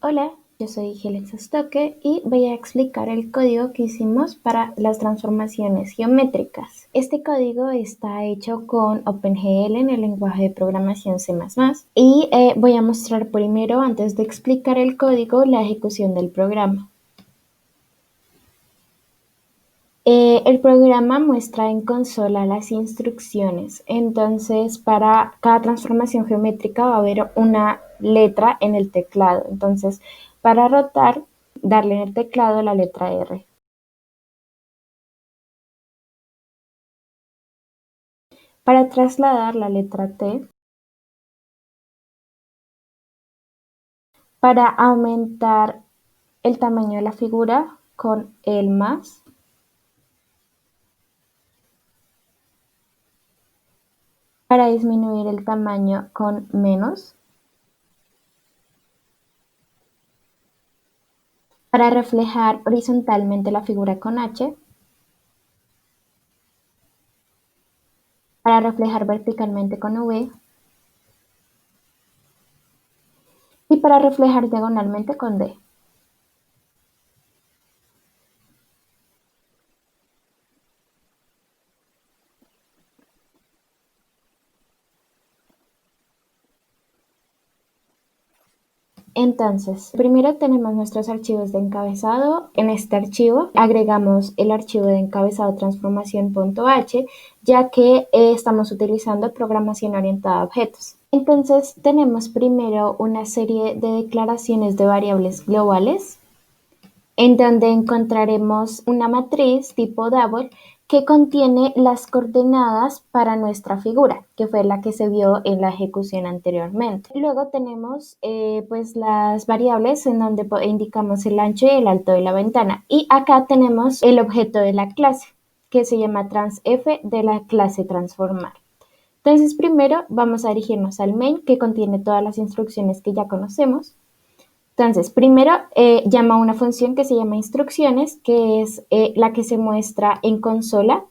Hola, yo soy Gelexa Stoque y voy a explicar el código que hicimos para las transformaciones geométricas. Este código está hecho con OpenGL en el lenguaje de programación C++ y voy a mostrar primero, antes de explicar el código, la ejecución del programa. El programa muestra en consola las instrucciones, entonces para cada transformación geométrica va a haber una letra en el teclado. Entonces, para rotar, darle en el teclado la letra R. Para trasladar, la letra T. Para aumentar el tamaño de la figura, con el más. Para disminuir el tamaño, con menos. Para reflejar horizontalmente la figura, con H. Para reflejar verticalmente, con V. Y para reflejar diagonalmente, con D. Entonces, primero tenemos nuestros archivos de encabezado. En este archivo agregamos el archivo de encabezado transformación.h, ya que estamos utilizando programación orientada a objetos. Entonces, tenemos primero una serie de declaraciones de variables globales, en donde encontraremos una matriz tipo double que contiene las coordenadas para nuestra figura, que fue la que se vio en la ejecución anteriormente. Luego tenemos pues las variables en donde indicamos el ancho y el alto de la ventana. Y acá tenemos el objeto de la clase, que se llama transf de la clase transformar. Entonces primero vamos a dirigirnos al main, que contiene todas las instrucciones que ya conocemos. Entonces, primero llama una función que se llama instrucciones, que es la que se muestra en consola,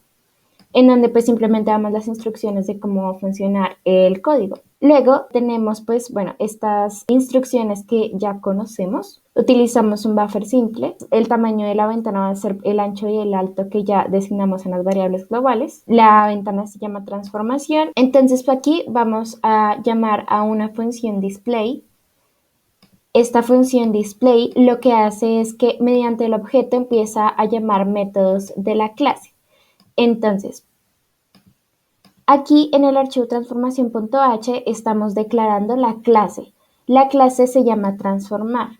en donde pues simplemente damos las instrucciones de cómo va a funcionar el código. Luego tenemos pues, bueno, estas instrucciones que ya conocemos. Utilizamos un buffer simple. El tamaño de la ventana va a ser el ancho y el alto que ya designamos en las variables globales. La ventana se llama transformación. Entonces, aquí vamos a llamar a una función display. Esta función display lo que hace es que mediante el objeto empieza a llamar métodos de la clase. Entonces, aquí en el archivo transformación.h estamos declarando la clase. La clase se llama transformar.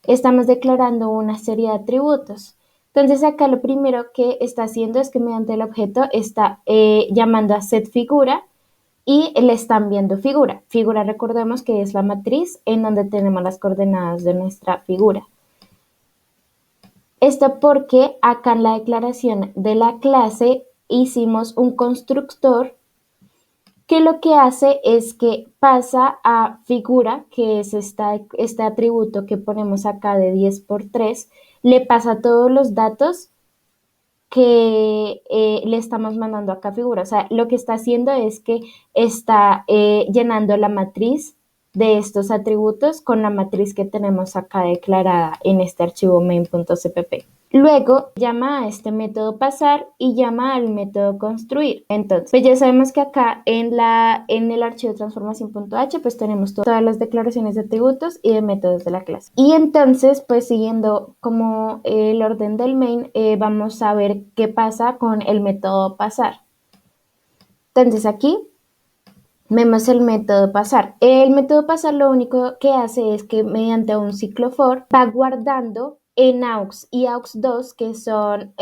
Estamos declarando una serie de atributos. Entonces acá lo primero que está haciendo es que mediante el objeto está llamando a setFigura y le están viendo figura. Figura, recordemos que es la matriz en donde tenemos las coordenadas de nuestra figura. Esto porque acá en la declaración de la clase hicimos un constructor que lo que hace es que pasa a figura, que es este atributo que ponemos acá de 10 por 3, le pasa todos los datos que le estamos mandando acá figura. O sea, lo que está haciendo es que está llenando la matriz de estos atributos con la matriz que tenemos acá declarada en este archivo main.cpp. Luego llama a este método pasar y llama al método construir. Entonces, pues ya sabemos que acá en el archivo transformación.h pues tenemos todas las declaraciones de atributos y de métodos de la clase. Y entonces, pues siguiendo como el orden del main, vamos a ver qué pasa con el método pasar. Entonces aquí vemos el método pasar. El método pasar lo único que hace es que mediante un ciclo for va guardando en aux y aux2, que son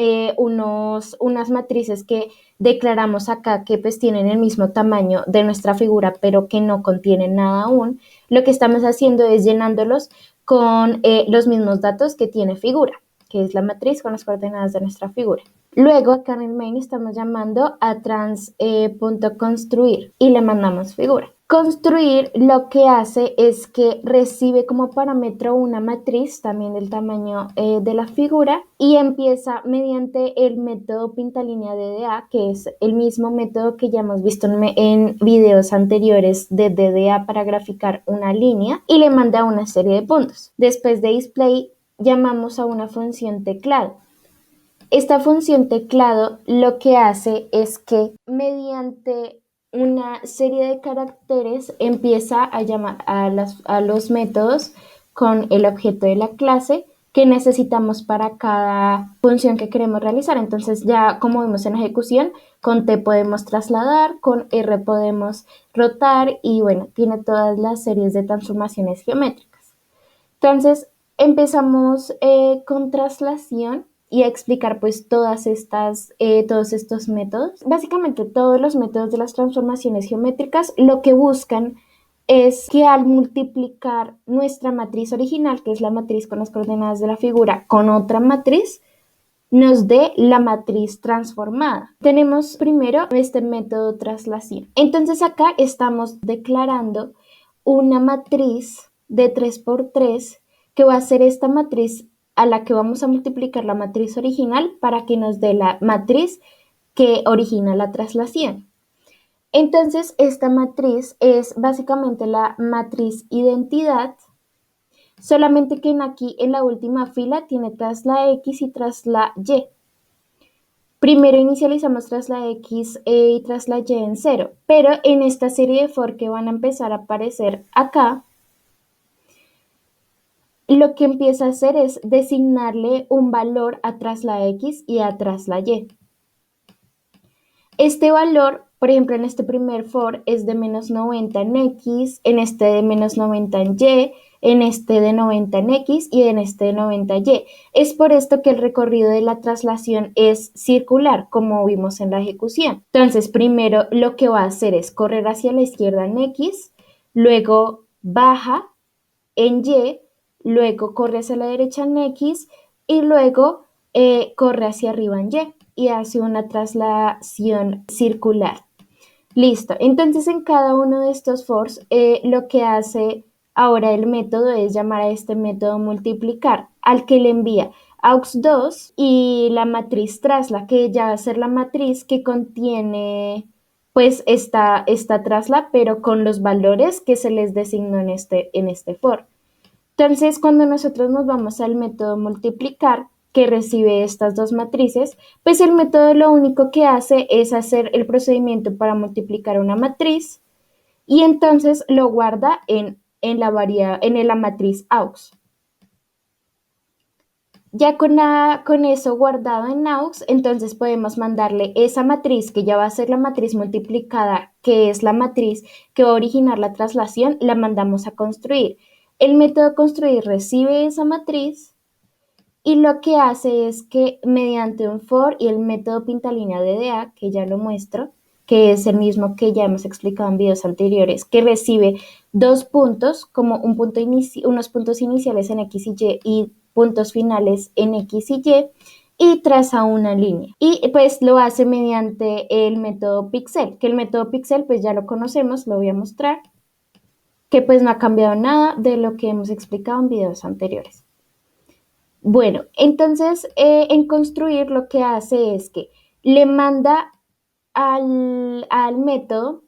unas matrices que declaramos acá que pues tienen el mismo tamaño de nuestra figura, pero que no contienen nada aún. Lo que estamos haciendo es llenándolos con los mismos datos que tiene figura, que es la matriz con las coordenadas de nuestra figura. Luego acá en el main estamos llamando a trans.construir y le mandamos figura. Construir lo que hace es que recibe como parámetro una matriz también del tamaño de la figura y empieza mediante el método pintalínea DDA, que es el mismo método que ya hemos visto en videos anteriores de DDA para graficar una línea, y le manda una serie de puntos. Después de display llamamos a una función teclado. Esta función teclado lo que hace es que mediante una serie de caracteres empieza a llamar a los métodos con el objeto de la clase que necesitamos para cada función que queremos realizar. Entonces ya como vimos en la ejecución, con T podemos trasladar, con R podemos rotar y bueno, tiene todas las series de transformaciones geométricas. Entonces empezamos con traslación y a explicar pues todos estos métodos. Básicamente todos los métodos de las transformaciones geométricas lo que buscan es que al multiplicar nuestra matriz original, que es la matriz con las coordenadas de la figura, con otra matriz, nos dé la matriz transformada. Tenemos primero este método traslación. Entonces acá estamos declarando una matriz de 3×3 que va a ser esta matriz a la que vamos a multiplicar la matriz original para que nos dé la matriz que origina la traslación. Entonces esta matriz es básicamente la matriz identidad, solamente que aquí en la última fila tiene tras la X y tras la Y. Primero inicializamos tras la X y tras la Y en 0, pero en esta serie de for que van a empezar a aparecer acá, lo que empieza a hacer es designarle un valor a tras la X y a tras la Y. Este valor, por ejemplo, en este primer for es de -90 en X, en este de -90 en Y, en este de 90 en X y en este de 90 en Y. Es por esto que el recorrido de la traslación es circular, como vimos en la ejecución. Entonces, primero lo que va a hacer es correr hacia la izquierda en X, luego baja en Y, luego corre hacia la derecha en X y luego corre hacia arriba en Y hace una traslación circular. Listo, entonces en cada uno de estos fors lo que hace ahora el método es llamar a este método multiplicar, al que le envía aux2 y la matriz trasla, que ya va a ser la matriz que contiene pues esta trasla, pero con los valores que se les designó en este for. Entonces, cuando nosotros nos vamos al método multiplicar, que recibe estas dos matrices, pues el método lo único que hace es hacer el procedimiento para multiplicar una matriz y entonces lo guarda en la matriz aux. Ya con eso guardado en aux, entonces podemos mandarle esa matriz que ya va a ser la matriz multiplicada, que es la matriz que va a originar la traslación, la mandamos a construir. El método construir recibe esa matriz y lo que hace es que mediante un for y el método pintalínea DDA, que ya lo muestro, que es el mismo que ya hemos explicado en videos anteriores, que recibe dos puntos, como unos puntos iniciales en X y Y y puntos finales en X y Y traza una línea. Y pues lo hace mediante el método pixel, que el método pixel pues ya lo conocemos, lo voy a mostrar, que pues no ha cambiado nada de lo que hemos explicado en videos anteriores. Bueno, entonces en construir lo que hace es que le manda al método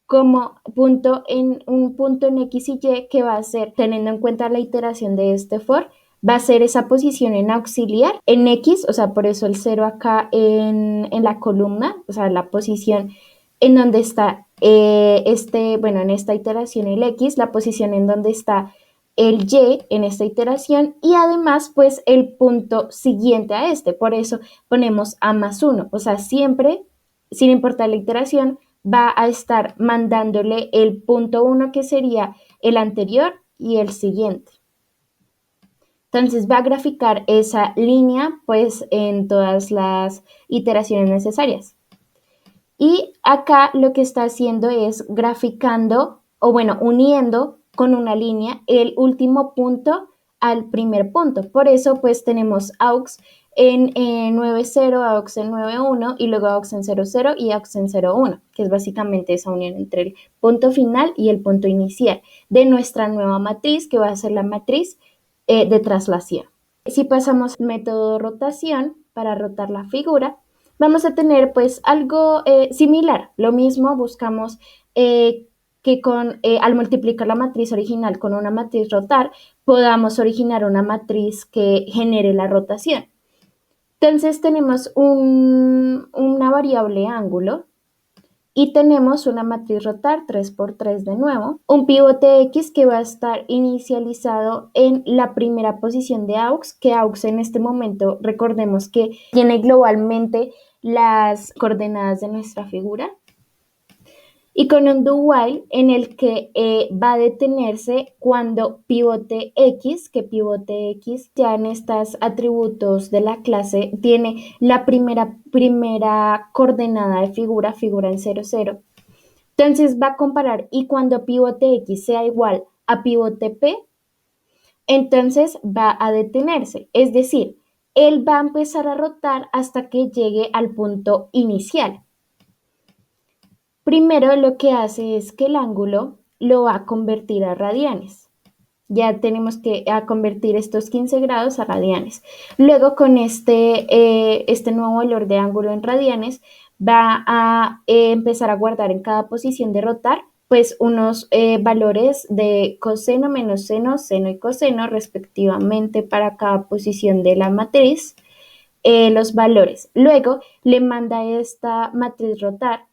como un punto en X y Y que va a ser, teniendo en cuenta la iteración de este for, va a ser esa posición en auxiliar, en X, o sea, por eso el 0 acá en la columna, o sea, la posición en donde está en esta iteración el X, la posición en donde está el Y en esta iteración y además pues el punto siguiente a este, por eso ponemos A+1, o sea, siempre, sin importar la iteración, va a estar mandándole el punto 1 que sería el anterior y el siguiente. Entonces va a graficar esa línea pues en todas las iteraciones necesarias. Y acá lo que está haciendo es graficando, o bueno, uniendo con una línea el último punto al primer punto. Por eso pues tenemos aux en 9,0 AUX en 9,1 y luego AUX en 0,0 y AUX en 0,1, que es básicamente esa unión entre el punto final y el punto inicial de nuestra nueva matriz, que va a ser la matriz de traslación. Si pasamos método de rotación para rotar la figura, vamos a tener pues algo similar. Lo mismo, buscamos que al multiplicar la matriz original con una matriz rotar, podamos originar una matriz que genere la rotación. Entonces tenemos una variable ángulo y tenemos una matriz rotar 3×3 de nuevo, un pivote X que va a estar inicializado en la primera posición de AUX, que AUX en este momento recordemos que tiene globalmente las coordenadas de nuestra figura, y con un do while en el que va a detenerse cuando pivote X, que pivote X ya en estos atributos de la clase tiene la primera coordenada de figura en 0,0. Entonces va a comparar y cuando pivote X sea igual a pivote P, entonces va a detenerse. Es decir, él va a empezar a rotar hasta que llegue al punto inicial. Primero lo que hace es que el ángulo lo va a convertir a radianes. Ya tenemos que convertir estos 15 grados a radianes. Luego con este nuevo valor de ángulo en radianes va a empezar a guardar en cada posición de rotar pues unos valores de coseno, menos seno, seno y coseno respectivamente para cada posición de la matriz, los valores. Luego le manda esta matriz rotar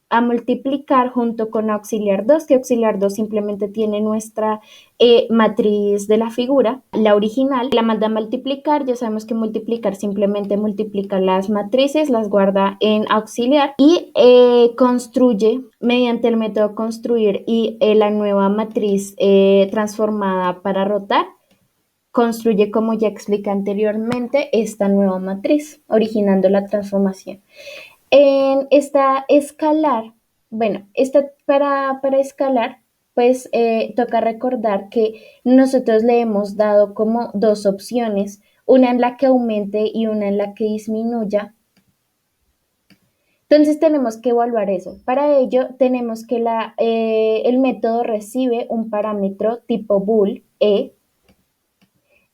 a multiplicar junto con auxiliar 2, que auxiliar 2 simplemente tiene nuestra matriz de la figura, la original, la manda a multiplicar. Ya sabemos que multiplicar simplemente multiplica las matrices, las guarda en auxiliar y construye mediante el método construir y la nueva matriz transformada para rotar. Construye, como ya expliqué anteriormente, esta nueva matriz, originando la transformación. En esta escalar, bueno, para escalar, pues toca recordar que nosotros le hemos dado como dos opciones, una en la que aumente y una en la que disminuya. Entonces tenemos que evaluar eso. Para ello tenemos que el método recibe un parámetro tipo bool, E,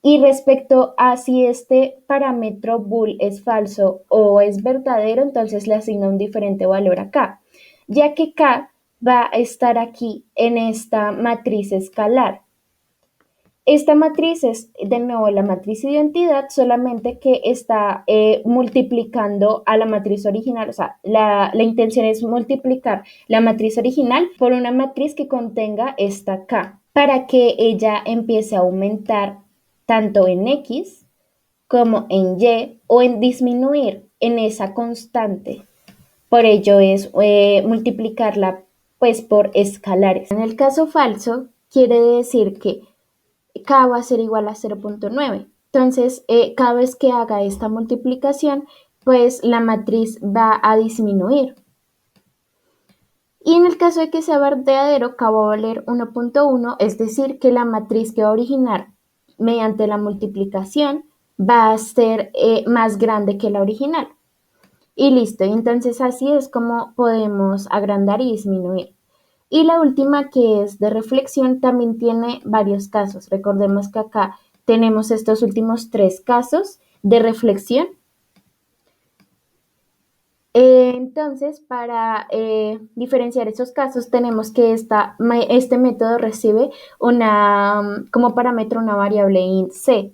y respecto a si este parámetro bool es falso o es verdadero, entonces le asigna un diferente valor a k, ya que k va a estar aquí en esta matriz escalar. Esta matriz es de nuevo la matriz identidad, solamente que está multiplicando a la matriz original. O sea, la intención es multiplicar la matriz original por una matriz que contenga esta k, para que ella empiece a aumentar tanto en X como en Y o en disminuir en esa constante. Por ello es multiplicarla pues por escalares. En el caso falso, quiere decir que K va a ser igual a 0,9. Entonces, cada vez que haga esta multiplicación, pues la matriz va a disminuir. Y en el caso de que sea verdadero, K va a valer 1,1, es decir, que la matriz que va a originar mediante la multiplicación va a ser más grande que la original. Y listo, entonces así es como podemos agrandar y disminuir. Y la última, que es de reflexión, también tiene varios casos. Recordemos que acá tenemos estos últimos 3 casos de reflexión. Entonces, para diferenciar esos casos, tenemos que este método recibe como parámetro una variable int c.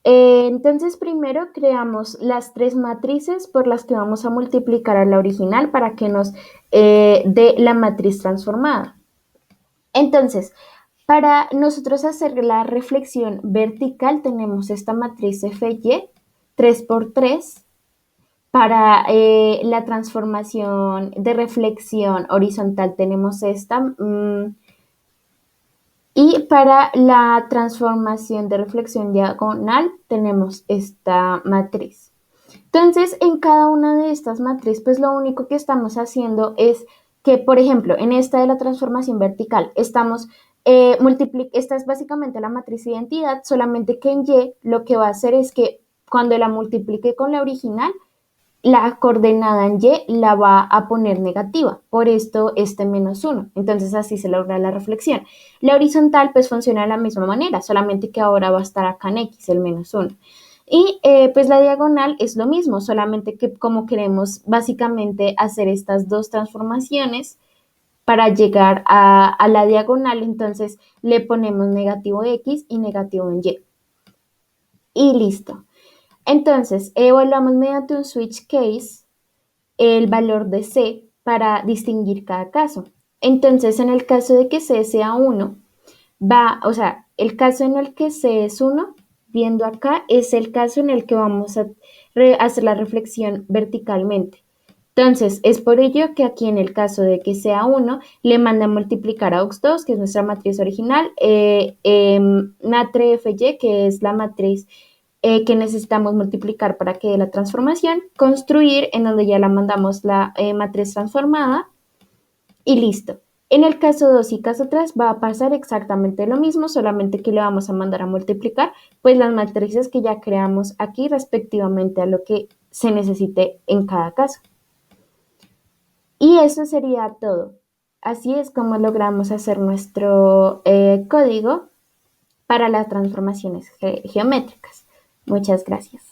Entonces, primero creamos las 3 matrices por las que vamos a multiplicar a la original para que nos dé la matriz transformada. Entonces, para nosotros hacer la reflexión vertical, tenemos esta matriz FY 3×3. Para la transformación de reflexión horizontal tenemos esta. Y para la transformación de reflexión diagonal tenemos esta matriz. Entonces, en cada una de estas matrices, pues lo único que estamos haciendo es que, por ejemplo, en esta de la transformación vertical, esta es básicamente la matriz identidad, solamente que en Y lo que va a hacer es que cuando la multiplique con la original, la coordenada en Y la va a poner negativa, por esto este -1. Entonces así se logra la reflexión. La horizontal pues funciona de la misma manera, solamente que ahora va a estar acá en X, el -1. Y pues la diagonal es lo mismo, solamente que como queremos básicamente hacer estas dos transformaciones para llegar a la diagonal, entonces le ponemos negativo X y negativo en Y. Y listo. Entonces, evaluamos mediante un switch case el valor de C para distinguir cada caso. Entonces, en el caso de que C sea 1, o sea, el caso en el que C es 1, viendo acá, es el caso en el que vamos a hacer la reflexión verticalmente. Entonces, es por ello que aquí en el caso de que sea 1, le manda a multiplicar a aux2, que es nuestra matriz original, matre FY, que es la matriz que necesitamos multiplicar para que dé la transformación, construir, en donde ya la mandamos la matriz transformada, y listo. En el caso 2 y caso 3 va a pasar exactamente lo mismo, solamente que le vamos a mandar a multiplicar pues las matrices que ya creamos aquí respectivamente a lo que se necesite en cada caso. Y eso sería todo. Así es como logramos hacer nuestro código para las transformaciones geométricas. Muchas gracias.